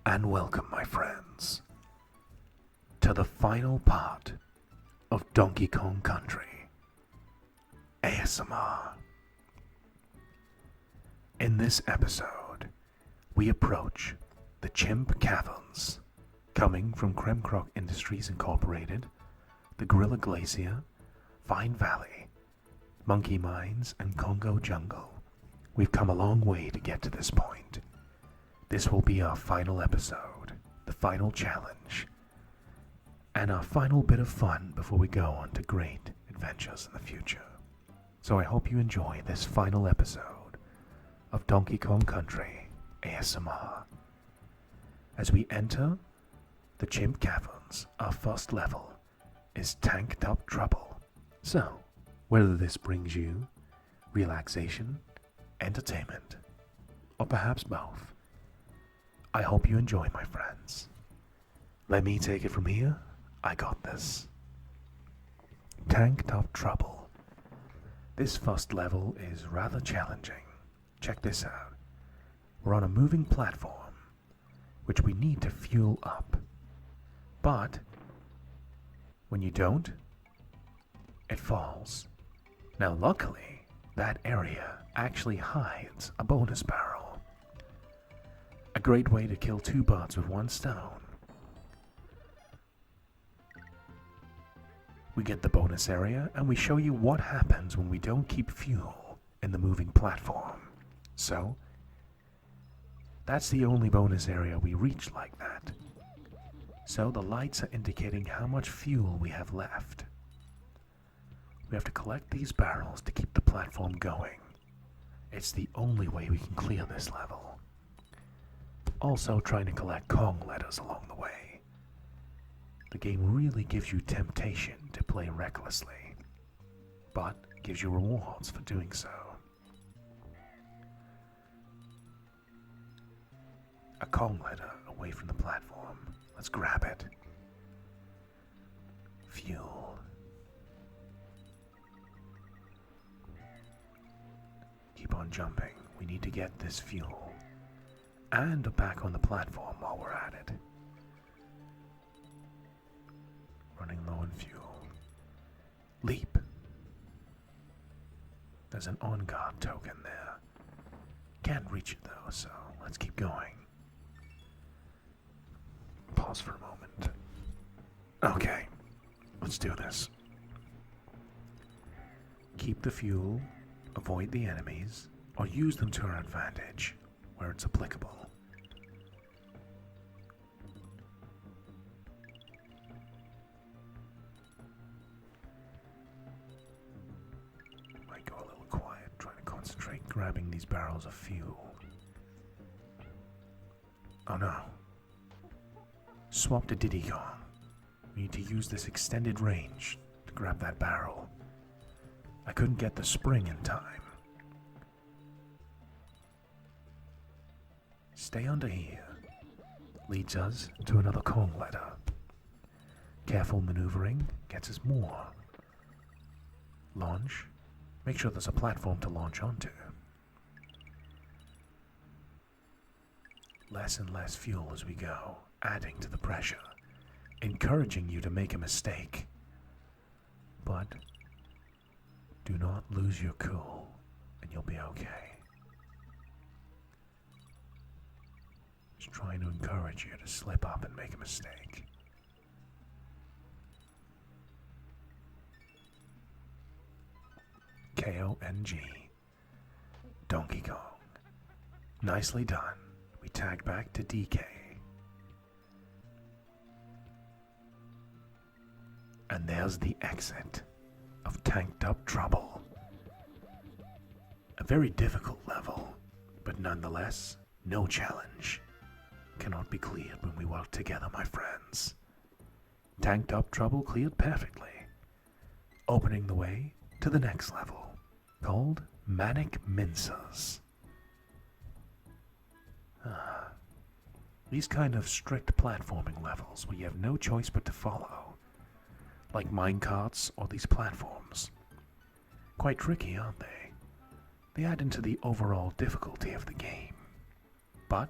And welcome, my friends, to the final part of Donkey Kong Country ASMR. In this episode, we approach the Chimp Caverns, coming from Kremkrok Industries Incorporated, the Gorilla Glacier, Vine Valley, Monkey Mines, and Congo Jungle. We've come a long way to get to this point. This will be our final episode, the final challenge, and our final bit of fun before we go on to great adventures in the future. So I hope you enjoy this final episode of Donkey Kong Country ASMR. As we enter the Chimp Caverns, our first level is Tanked Up Trouble. So, whether this brings you relaxation, entertainment, or perhaps both, I hope you enjoy, my friends. Let me take it from here. I got this. Tanked Up Trouble. This first level is rather challenging. Check this out. We're on a moving platform, which we need to fuel up. But when you don't, it falls. Now luckily, that area actually hides a bonus barrel. A great way to kill two birds with one stone. We get the bonus area and we show you what happens when we don't keep fuel in the moving platform. So, that's the only bonus area we reach like that. So the lights are indicating how much fuel we have left. We have to collect these barrels to keep the platform going. It's the only way we can clear this level. Also trying to collect Kong letters along the way. The game really gives you temptation to play recklessly, but gives you rewards for doing so. A Kong letter away from the platform. Let's grab it. Fuel. Keep on jumping. We need to get this fuel. And back on the platform while we're at it. Running low on fuel. Leap. There's an on-guard token there. Can't reach it though, so let's keep going. Pause for a moment. Okay, let's do this. Keep the fuel, avoid the enemies, or use them to our advantage where it's applicable. Might go a little quiet, trying to concentrate grabbing these barrels of fuel. Oh no. Swap to Diddy Kong. We need to use this extended range to grab that barrel. I couldn't get the spring in time. Stay under here. Leads us to another Kong letter. Careful maneuvering gets us more. Launch. Make sure there's a platform to launch onto. Less and less fuel as we go, adding to the pressure, encouraging you to make a mistake. But do not lose your cool, and you'll be okay. Just trying to encourage you to slip up and make a mistake. K-O-N-G. Donkey Kong. Nicely done. We tag back to DK. And there's the exit of Tanked Up Trouble. A very difficult level, but nonetheless, no challenge cannot be cleared when we work together, my friends. Tanked Up Trouble cleared perfectly, opening the way to the next level, called Manic Mincers. These kind of strict platforming levels where you have no choice but to follow, like minecarts or these platforms. Quite tricky, aren't they? They add into the overall difficulty of the game. But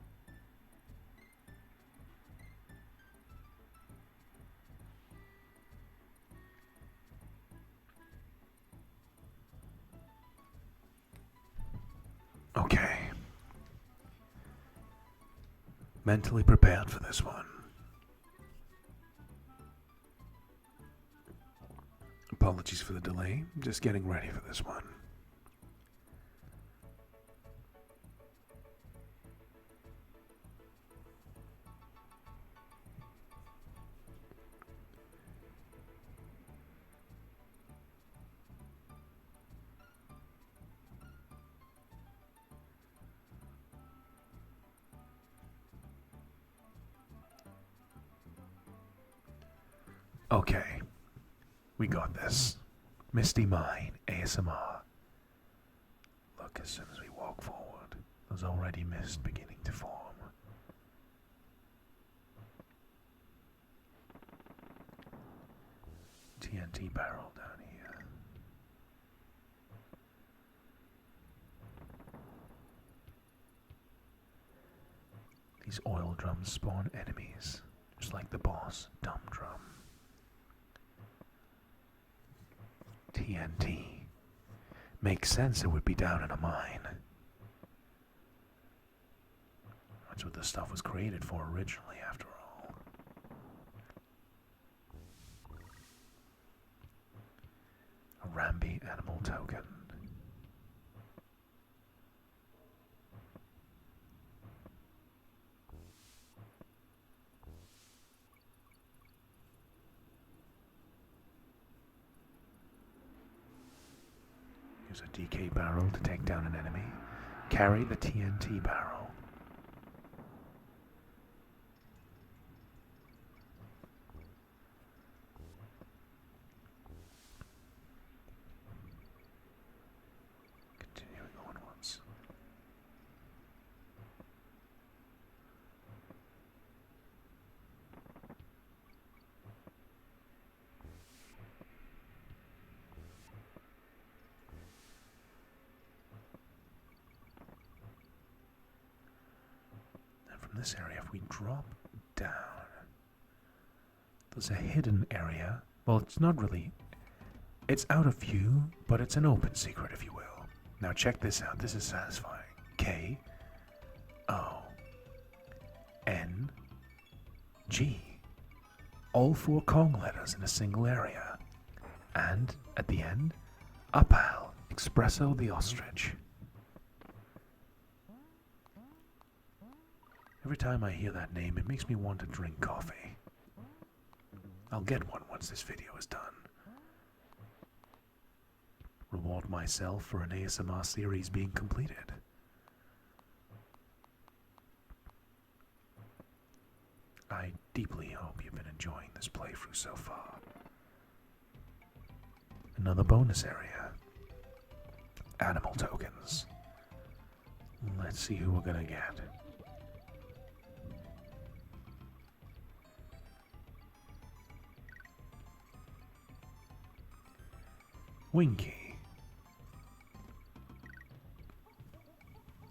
Mentally prepared for this one. Apologies for the delay. Just getting ready for this one. Okay, we got this. Misty Mine, ASMR. Look, as soon as we walk forward, there's already mist beginning to form. TNT barrel down here. These oil drums spawn enemies, just like the boss, Dumb Drum. TNT. Makes sense it would be down in a mine. That's what this stuff was created for originally, after all. A Ramby animal token. Use a DK barrel to take down an enemy. Carry the TNT barrel. Continuing onwards. From this area, if we drop down, there's a hidden area. Well, it's not really, it's out of view, but it's an open secret, if you will. Now check this out. This is satisfying. K O N G. All 4 Kong letters in a single area. And at the end, Apal, Espresso the Ostrich. Every time I hear that name, it makes me want to drink coffee. I'll get one once this video is done. Reward myself for an ASMR series being completed. I deeply hope you've been enjoying this playthrough so far. Another bonus area. Animal tokens. Let's see who we're gonna get. Winky.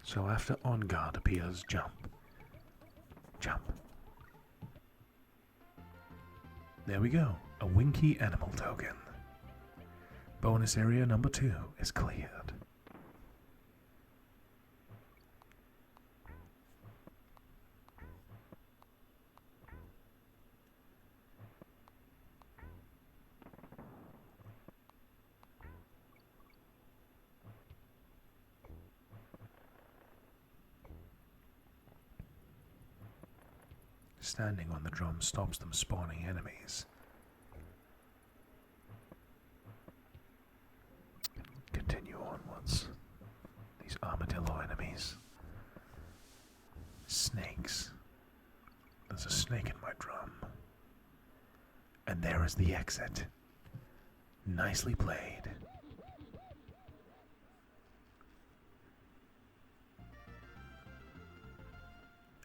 So after On Guard appears Jump. Jump. There we go, a Winky animal token. Bonus area number 2 is cleared. Standing on the drum stops them spawning enemies. Continue onwards. These armadillo enemies. Snakes. There's a snake in my drum. And there is the exit. Nicely played.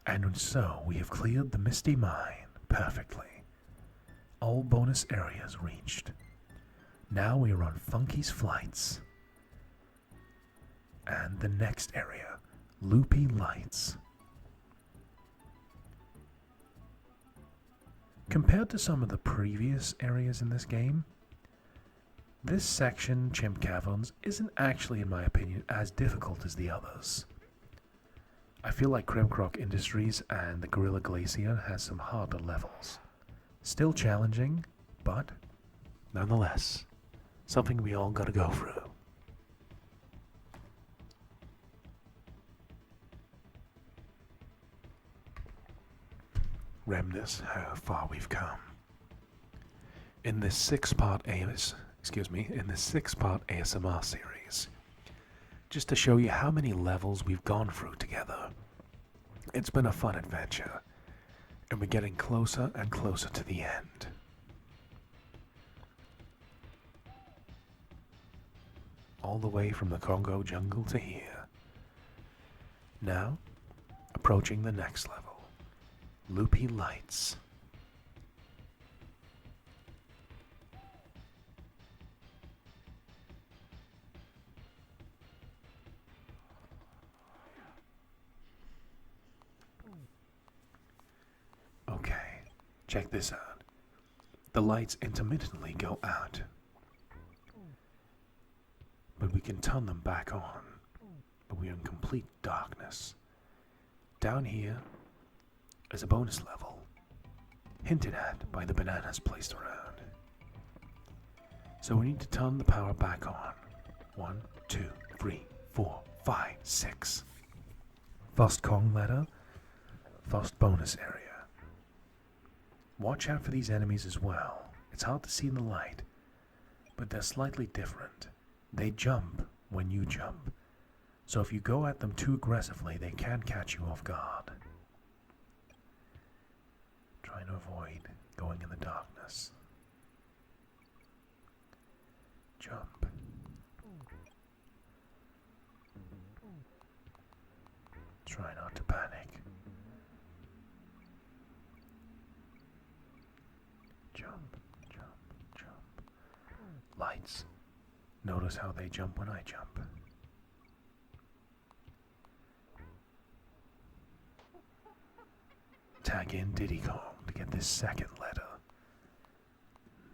And so we have cleared the Misty Mine perfectly. All bonus areas reached. Now we are on Funky's Flights. And the next area, Loopy Lights. Compared to some of the previous areas in this game, this section, Chimp Caverns, isn't actually, in my opinion, as difficult as the others. I feel like Gangplank Industries and the Gorilla Glacier has some harder levels. Still challenging, but nonetheless, something we all gotta go through. Reminisce how far we've come. In this six-part ASMR series, just to show you how many levels we've gone through together. It's been a fun adventure, and we're getting closer and closer to the end. All the way from the Congo jungle to here. Now, approaching the next level. Loopy Lights. Okay, check this out. The lights intermittently go out, but we can turn them back on. But we are in complete darkness. Down here is a bonus level, hinted at by the bananas placed around. So we need to turn the power back on. 1, 2, 3, 4, 5, 6. First Kong ladder, first bonus area. Watch out for these enemies as well. It's hard to see in the light, but they're slightly different. They jump when you jump, so if you go at them too aggressively, they can catch you off guard. Trying to avoid going in the darkness. Jump. Try not to panic. Jump, jump, jump. Lights. Notice how they jump when I jump. Tag in Diddy Kong to get this second letter.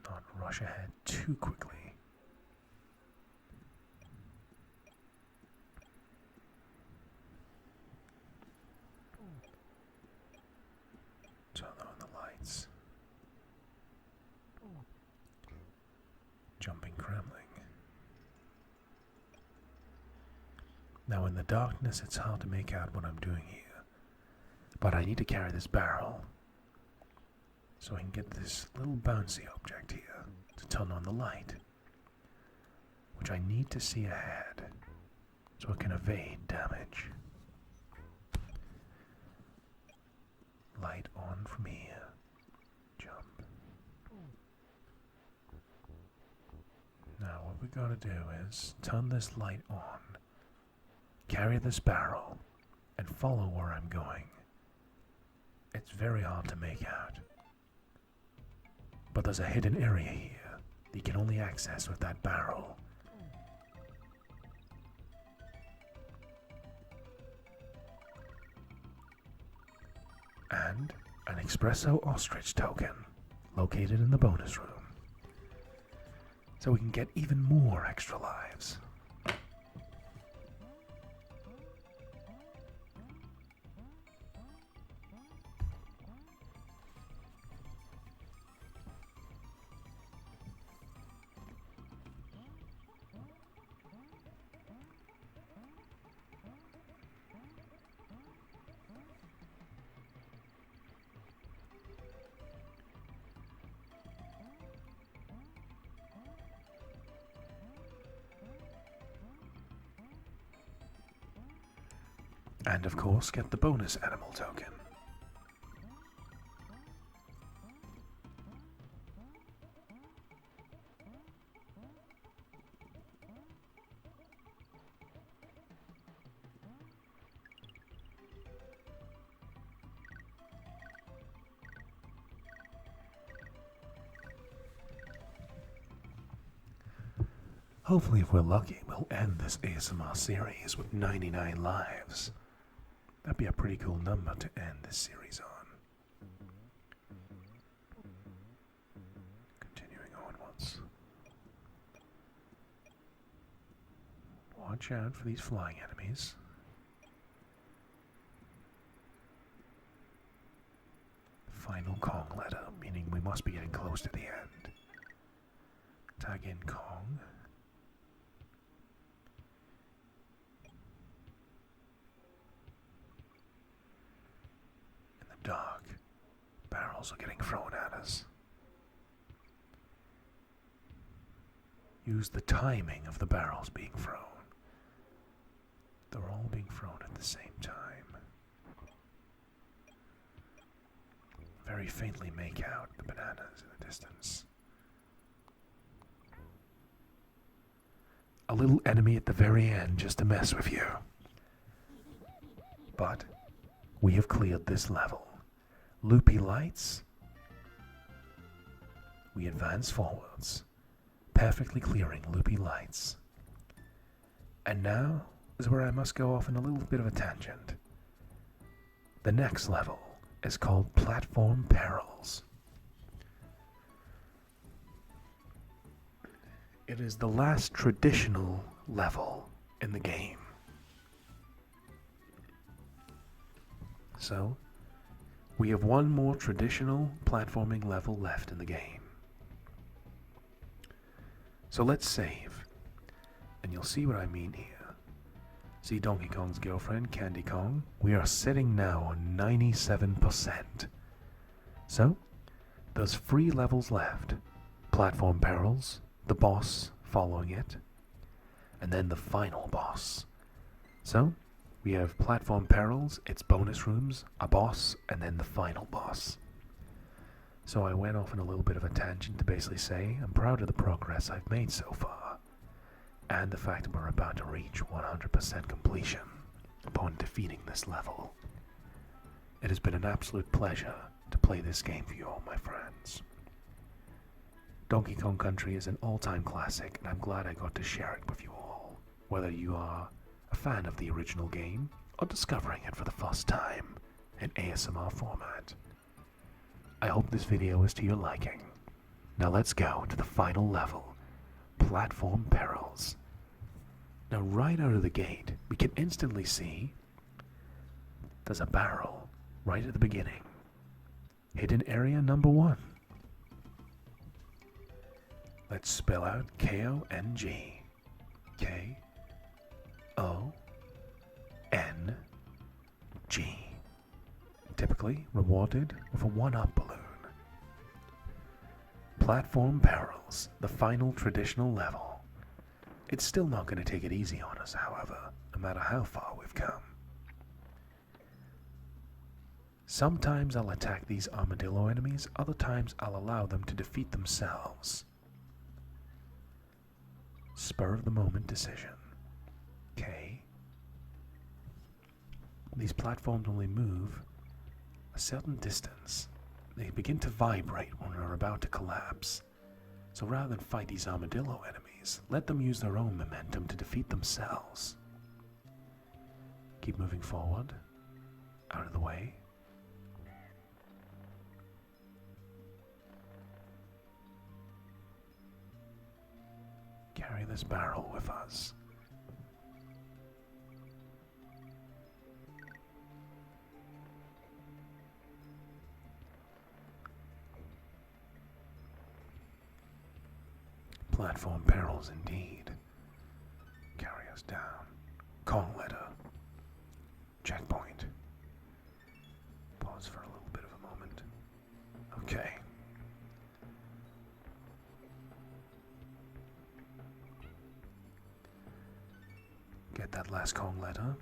Not rush ahead too quickly. Turn on the lights. Jumping Kremling. Now in the darkness it's hard to make out what I'm doing here. But I need to carry this barrel so I can get this little bouncy object here to turn on the light, which I need to see ahead so it can evade damage. Light on from here. Jump. Now what we gotta do is turn this light on, carry this barrel, and follow where I'm going. It's very hard to make out. But there's a hidden area here that you can only access with that barrel. And an espresso ostrich token located in the bonus room. So we can get even more extra lives. And of course, get the bonus animal token. Hopefully, if we're lucky, we'll end this ASMR series with 99 lives. That'd be a pretty cool number to end this series on. Continuing onwards. Watch out for these flying enemies. Final Kong letter, meaning we must be getting close to the end. Tag in Kong. In the dark, barrels are getting thrown at us. Use the timing of the barrels being thrown. They're all being thrown at the same time. Very faintly make out the bananas in the distance. A little enemy at the very end just to mess with you. But we have cleared this level. Loopy Lights. We advance forwards, perfectly clearing Loopy Lights. And now is where I must go off in a little bit of a tangent. The next level is called Platform Perils. It is the last traditional level in the game. So, we have one more traditional platforming level left in the game. So let's save, and you'll see what I mean here. See Donkey Kong's girlfriend, Candy Kong? We are sitting now on 97%. So, there's 3 levels left. Platform Perils, the boss following it, and then the final boss. So, we have Platform Perils, its bonus rooms, a boss, and then the final boss. So I went off on a little bit of a tangent to basically say I'm proud of the progress I've made so far, and the fact that we're about to reach 100% completion upon defeating this level. It has been an absolute pleasure to play this game for you all, my friends. Donkey Kong Country is an all-time classic, and I'm glad I got to share it with you all, whether you are a fan of the original game or discovering it for the first time in ASMR format. I hope this video was to your liking. Now let's go to the final level, Platform Perils. Now right out of the gate, we can instantly see there's a barrel right at the beginning. Hidden area number 1. Let's spell out K-O-N-G. K-O-N-G. Typically rewarded with a 1-up balloon. Platform Perils, the final traditional level. It's still not going to take it easy on us, however, no matter how far we've come. Sometimes I'll attack these armadillo enemies, other times I'll allow them to defeat themselves. Spur of the moment decision. Okay. These platforms only move a certain distance. They begin to vibrate when they're about to collapse. So rather than fight these armadillo enemies, let them use their own momentum to defeat themselves. Keep moving forward. Out of the way. Carry this barrel with us. Platform Perils indeed. Carry us down. Kong letter. Checkpoint. Pause for a little bit of a moment. Okay. Get that last Kong letter.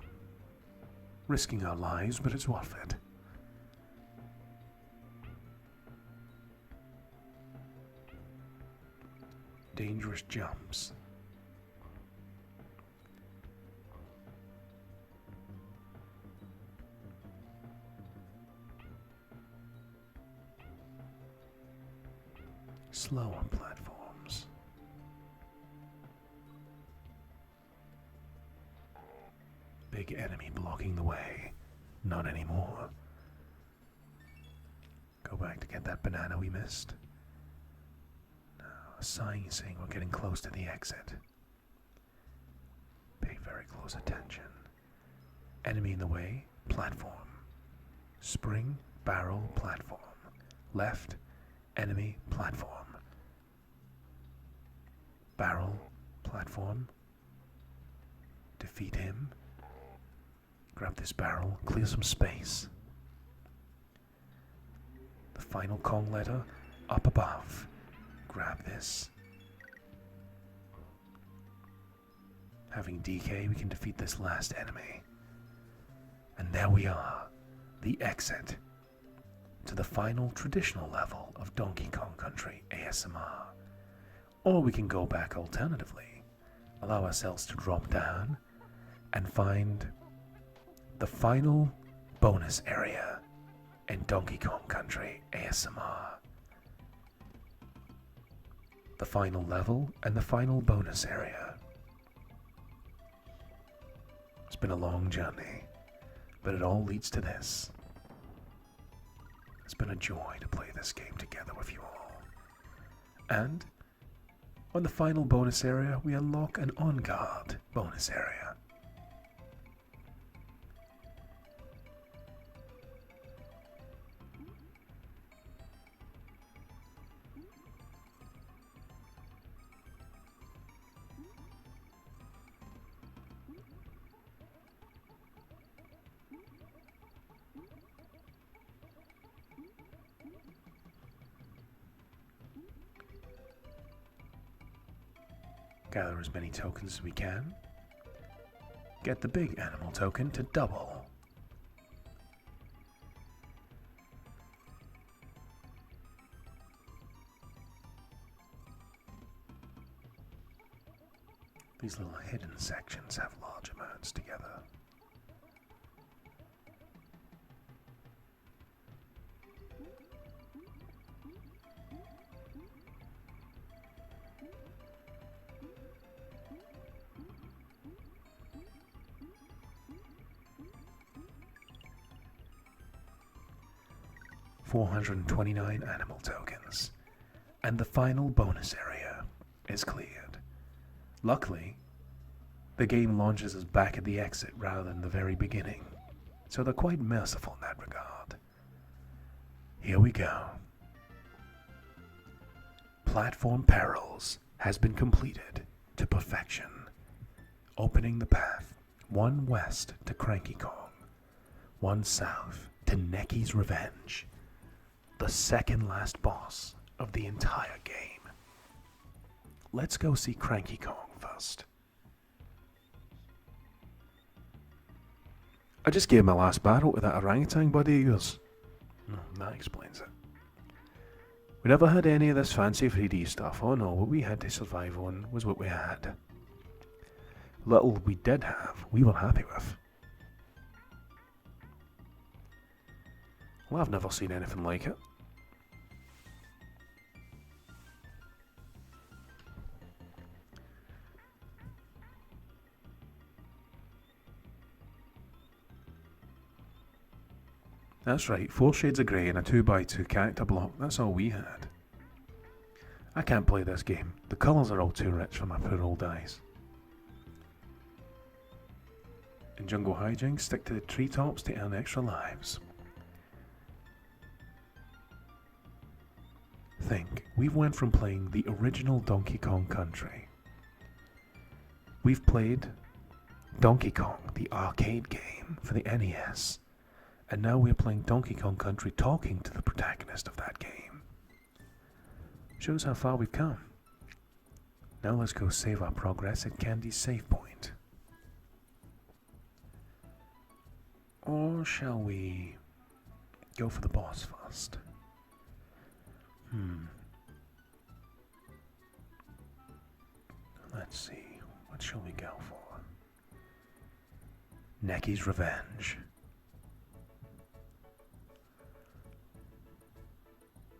Risking our lives, but it's worth it. Dangerous jumps. Slow on platforms. Big enemy blocking the way. Not anymore. Go back to get that banana we missed. A sign saying we're getting close to the exit. Pay very close attention. Enemy in the way, platform. Spring barrel platform. left enemy platform. Barrel platform. Defeat him. Grab this barrel, clear some space. The final Kong letter up above. Grab this. Having DK, we can defeat this last enemy. And there we are, the exit to the final traditional level of Donkey Kong Country ASMR. Or we can go back alternatively, allow ourselves to drop down and find the final bonus area in Donkey Kong Country ASMR. The final level and the final bonus area. It's been a long journey, but it all leads to this. It's been a joy to play this game together with you all. And on the final bonus area, we unlock an on-guard bonus area. 'Gather as many tokens as we can. Get the big animal token to double. These little hidden sections have large amounts together. $429 animal tokens, and the final bonus area is cleared. Luckily, the game launches us back at the exit rather than the very beginning, so they're quite merciful in that regard. Here we go. Platform Perils has been completed to perfection, opening the path one west to Cranky Kong, one south to Neckie's Revenge, the second last boss of the entire game. Let's go see Cranky Kong first. I just gave my last battle to that orangutan buddy of yours. That explains it. We never had any of this fancy 3D stuff. Oh no, what we had to survive on was what we had. Little we did have, we were happy with. Well, I've never seen anything like it. That's right, 4 shades of grey and a 2x2 character block, that's all we had. I can't play this game. The colours are all too rich for my poor old eyes. In Jungle Hijinks, stick to the treetops to earn extra lives. Think, we've went from playing the original Donkey Kong Country. We've played Donkey Kong, the arcade game for the NES. And now we're playing Donkey Kong Country talking to the protagonist of that game. Shows how far we've come. Now let's go save our progress at Candy's save point. Or shall we go for the boss first? Let's see, what shall we go for? Neckie's Revenge.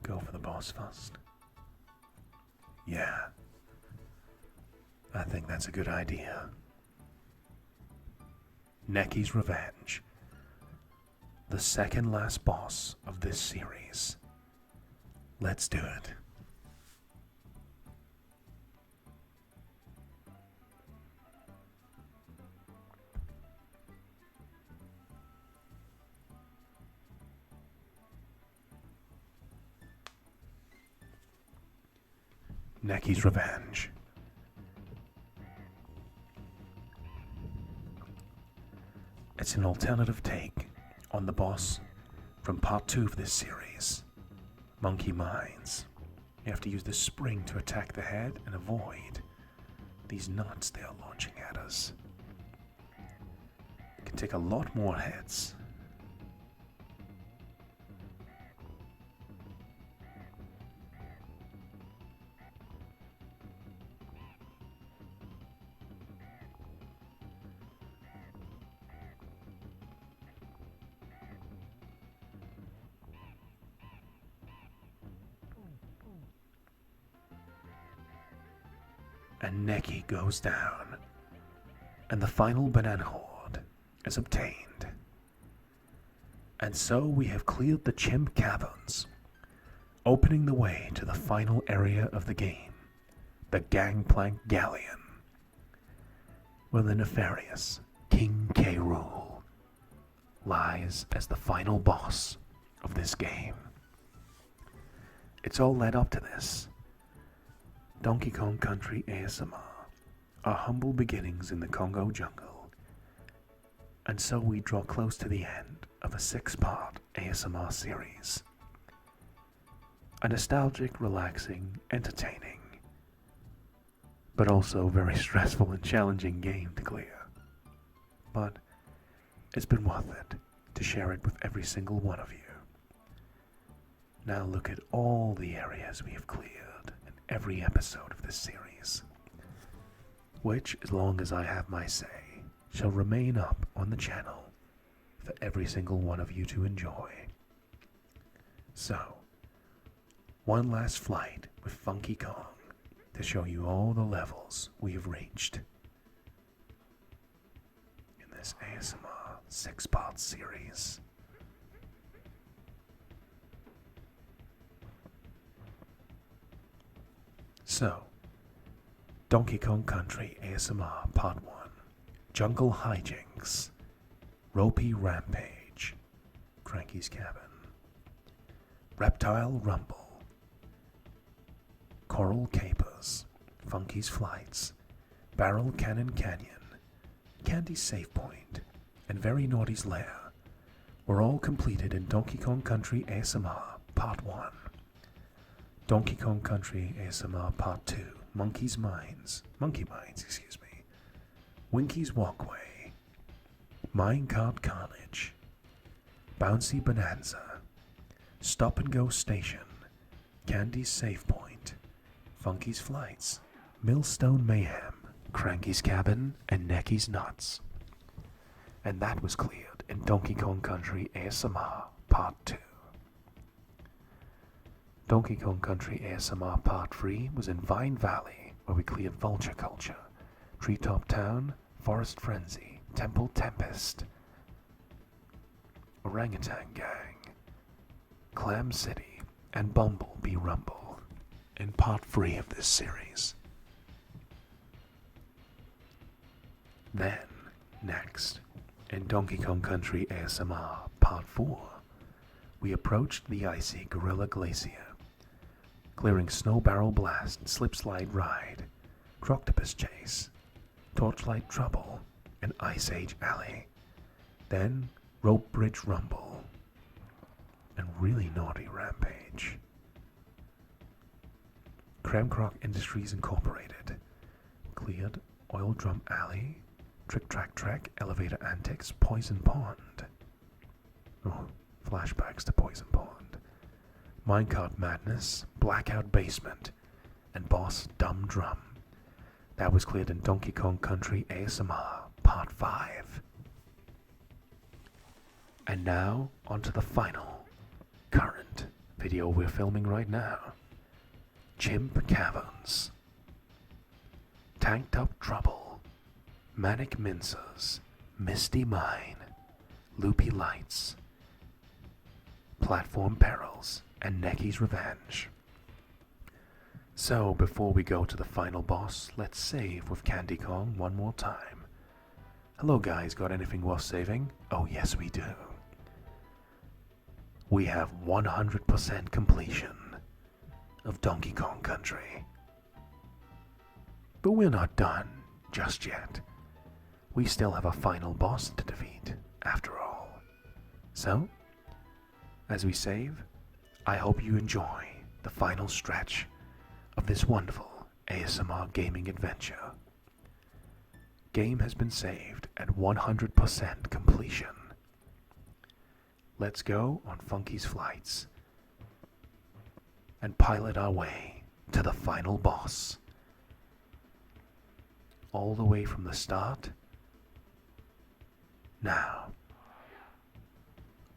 Go for the boss first? Yeah. I think that's a good idea. Neckie's Revenge. The second last boss of this series. Let's do it. Neckie's Revenge. It's an alternative take on the boss from part 2 of this series, Monkey Mines. You have to use the spring to attack the head and avoid these nuts they are launching at us. It can take a lot more hits. And Neckie goes down, and the final banana horde is obtained. And so we have cleared the Chimp Caverns, opening the way to the final area of the game, the Gangplank Galleon, where the nefarious King K. Rool lies as the final boss of this game. It's all led up to this. Donkey Kong Country ASMR, our humble beginnings in the Congo jungle, and so we draw close to the end of a 6-part ASMR series. A nostalgic, relaxing, entertaining, but also very stressful and challenging game to clear. But it's been worth it to share it with every single one of you. Now look at all the areas we have cleared in every episode of this series, which, as long as I have my say, shall remain up on the channel for every single one of you to enjoy. So, one last flight with Funky Kong to show you all the levels we have reached in this ASMR 6-part series. So, Donkey Kong Country ASMR Part 1, Jungle Hijinks, Ropey Rampage, Cranky's Cabin, Reptile Rumble, Coral Capers, Funky's Flights, Barrel Cannon Canyon, Candy's Save Point, and Very Naughty's Lair were all completed in Donkey Kong Country ASMR Part 1. Donkey Kong Country ASMR Part 2, Monkey Mines, Winky's Walkway, Minecart Carnage, Bouncy Bonanza, Stop and Go Station, Candy's Save Point, Funky's Flights, Millstone Mayhem, Cranky's Cabin, and Neckie's Nuts. And that was cleared in Donkey Kong Country ASMR Part 2. Donkey Kong Country ASMR Part 3 was in Vine Valley, where we cleared Vulture Culture, Treetop Town, Forest Frenzy, Temple Tempest, Orangutan Gang, Clam City, and Bumblebee Rumble in Part 3 of this series. Then, next, in Donkey Kong Country ASMR Part 4, we approached the icy Gorilla Glacier, clearing Snow Barrel Blast and Slipslide Ride, Croctopus Chase, Torchlight Trouble, and Ice Age Alley. Then Rope Bridge Rumble, and Really Naughty Rampage. Cramcroc Industries Incorporated cleared Oil Drum Alley, Trick Track Trek, Elevator Antics, Poison Pond. Oh, flashbacks to Poison Pond. Minecart Madness, Blackout Basement, and Boss Dumb Drum. That was cleared in Donkey Kong Country ASMR Part 5. And now, onto the final, current video we're filming right now. Chimp Caverns, Tanked Up Trouble, Manic Mincers, Misty Mine, Loopy Lights, Platform Perils, and Neckie's Revenge. So, before we go to the final boss, let's save with Candy Kong one more time. Hello guys, got anything worth saving? Oh yes we do. We have 100% completion of Donkey Kong Country. But we're not done just yet. We still have a final boss to defeat, after all. So, as we save, I hope you enjoy the final stretch of this wonderful ASMR gaming adventure. Game has been saved at 100% completion. Let's go on Funky's flights and pilot our way to the final boss. All the way from the start. Now,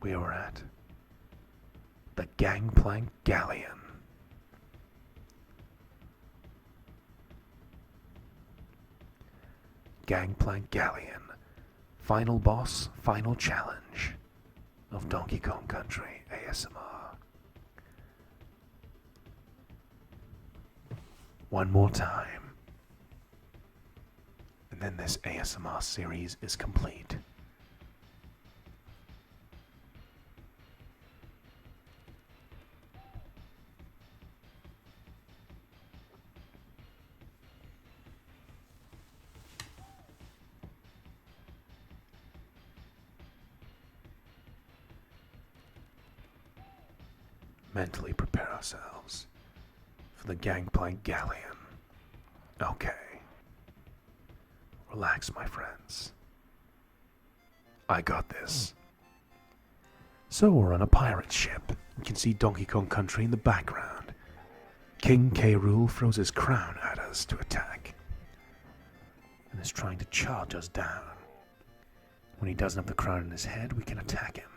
we are at the Gangplank Galleon. Gangplank Galleon. Final boss, final challenge of Donkey Kong Country ASMR. One more time. And then this ASMR series is complete. Mentally prepare ourselves for the Gangplank Galleon. Okay. Relax, my friends. I got this. So we're on a pirate ship. We can see Donkey Kong Country in the background. King K. Rool throws his crown at us to attack and is trying to charge us down. When he doesn't have the crown in his head, we can attack him.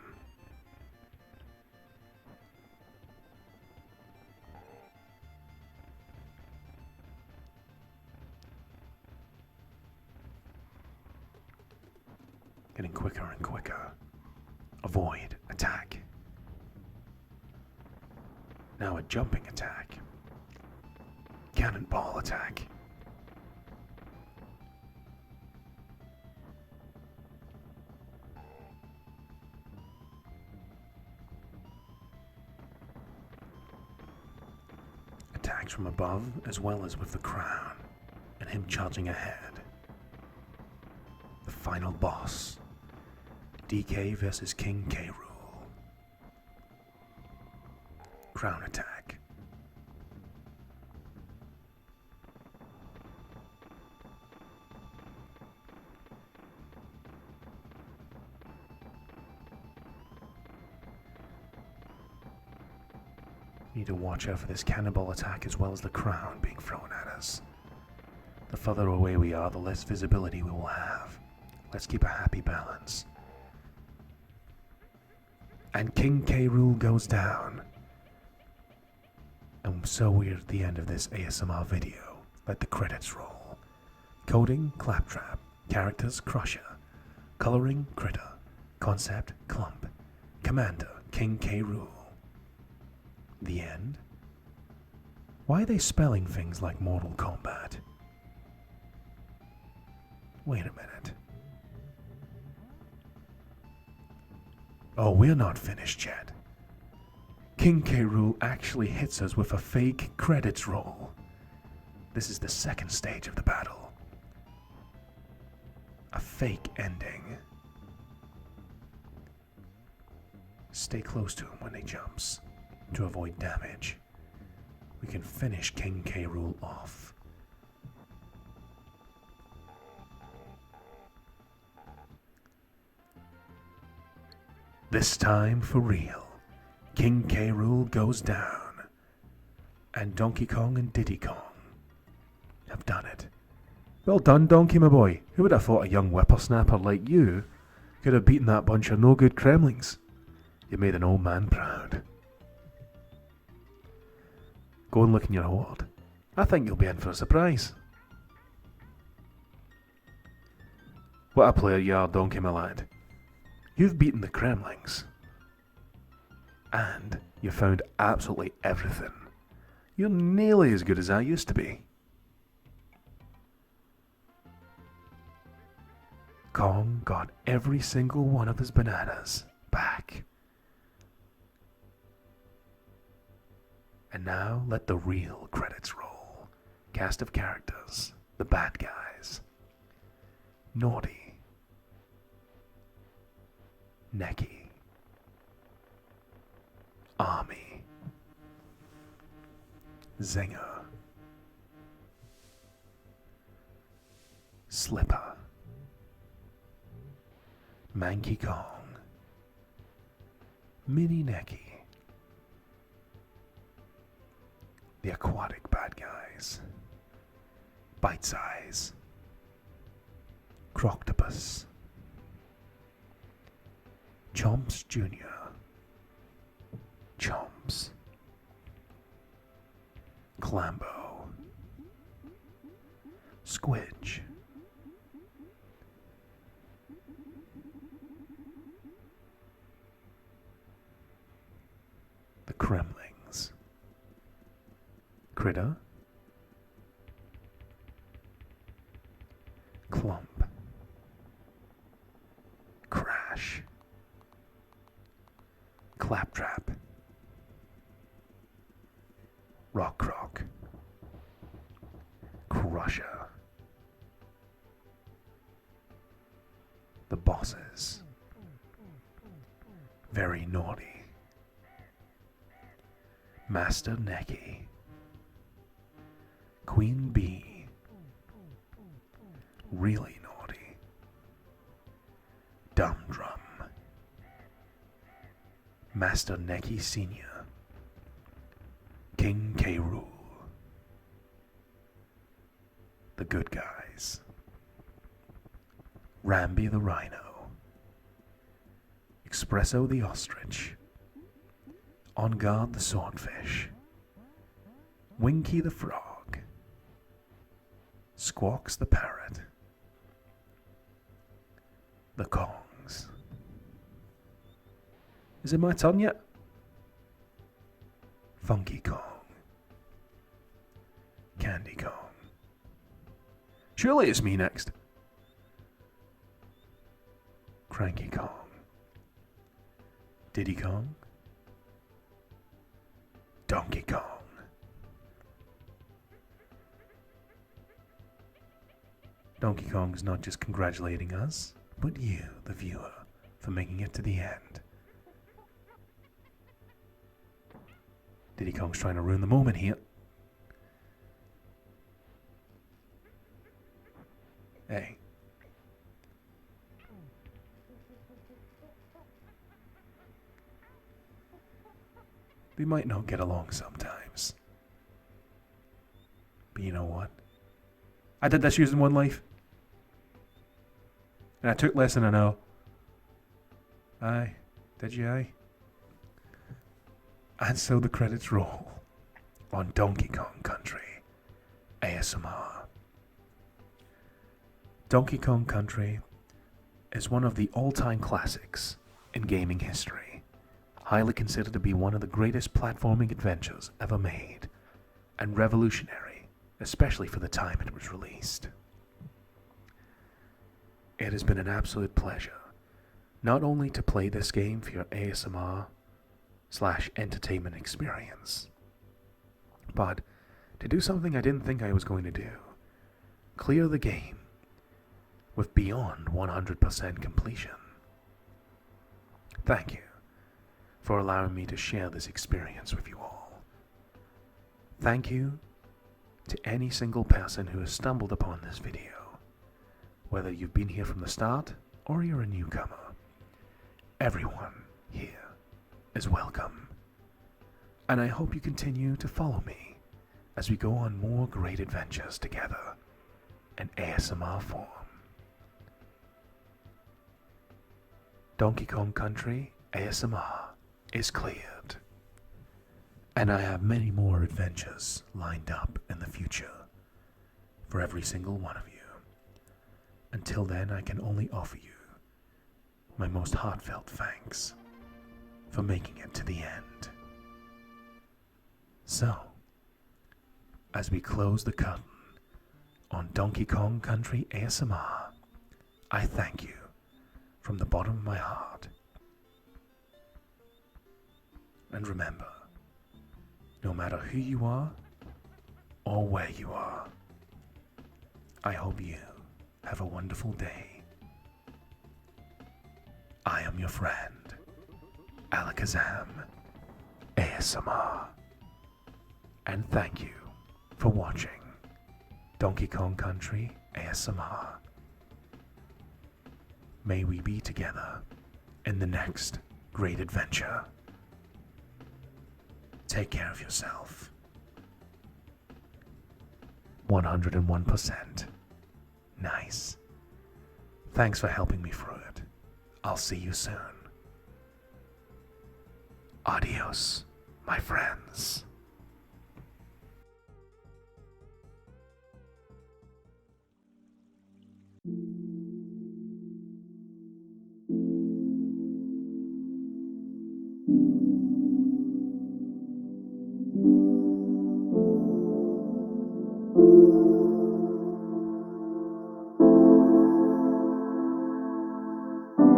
Getting quicker and quicker. Avoid attack. Now a jumping attack. Cannonball attack. Attacks from above as well as with the crown, and him charging ahead. The final boss. DK versus King K. Rool. Crown attack. Need to watch out for this cannonball attack as well as the crown being thrown at us. The further away we are, the less visibility we will have. Let's keep a happy balance. And King K. Rool goes down. And so we're at the end of this ASMR video. Let the credits roll. Coding, Claptrap. Characters, Crusher. Coloring, Critter. Concept, Clump. Commander, King K. Rool. The end? Why are they spelling things like Mortal Kombat? Wait a minute. Oh, we're not finished yet. King K. Rool actually hits us with a fake credits roll. This is the second stage of the battle. A fake ending. Stay close to him when he jumps to avoid damage. We can finish King K. Rool off. This time for real. King K. Rool goes down. And Donkey Kong and Diddy Kong have done it. Well done, Donkey, my boy. Who would have thought a young whippersnapper like you could have beaten that bunch of no-good Kremlings? You made an old man proud. Go and look in your hoard. I think you'll be in for a surprise. What a player you are, Donkey, my lad. You've beaten the Kremlings. And you found absolutely everything. You're nearly as good as I used to be. Kong got every single one of his bananas back. And now let the real credits roll. Cast of characters. the bad guys. Naughty, Neckie, Army, Zinger, Slipper, Manky Kong, Mini Neckie, the aquatic bad guys, Bite Size, Croctopus, Chomps Jr., Chomps, Clambo, Squidge, the Kremlings, Critter, Clump, Crash, Claptrap, Rock Croc, Crusher, the Bosses, Very Naughty, Master Neckie, Queen Bee, Really Naughty, Dumb Drum, Master Neckie Sr., King K. Rool, the Good Guys, Ramby the Rhino, Espresso the Ostrich, On Guard the Swordfish, Winky the Frog, Squawks the Parrot, the Kongs. Is it my turn yet? Funky Kong, Candy Kong. Surely it's me next. Cranky Kong, Diddy Kong, Donkey Kong. Donkey Kong's not just congratulating us, but you, the viewer, for making it to the end. Diddy Kong's trying to ruin the moment here. Hey. We might not get along sometimes. But you know what? I did this using one life. And I took less than an hour. Aye. Did you, aye? And so the credits roll on Donkey Kong Country ASMR. Donkey Kong Country is one of the all-time classics in gaming history, highly considered to be one of the greatest platforming adventures ever made, and revolutionary, especially for the time it was released. It has been an absolute pleasure, not only to play this game for your ASMR/entertainment experience, but to do something I didn't think I was going to do. Clear the game with beyond 100% completion. Thank you for allowing me to share this experience with you all. Thank you to any single person who has stumbled upon this video, whether you've been here from the start or you're a newcomer. Everyone here is welcome, and I hope you continue to follow me as we go on more great adventures together in ASMR form. Donkey Kong Country ASMR is cleared, and I have many more adventures lined up in the future for every single one of you. Until then, I can only offer you my most heartfelt thanks for making it to the end. So, as we close the curtain on Donkey Kong Country ASMR, I thank you from the bottom of my heart. And remember, no matter who you are or where you are, I hope you have a wonderful day. I am your friend, Alakazam ASMR, and thank you for watching Donkey Kong Country ASMR. May we be together in the next great adventure. Take care of yourself. 101%. Nice. Thanks for helping me through it. I'll see you soon. Adios, my friends.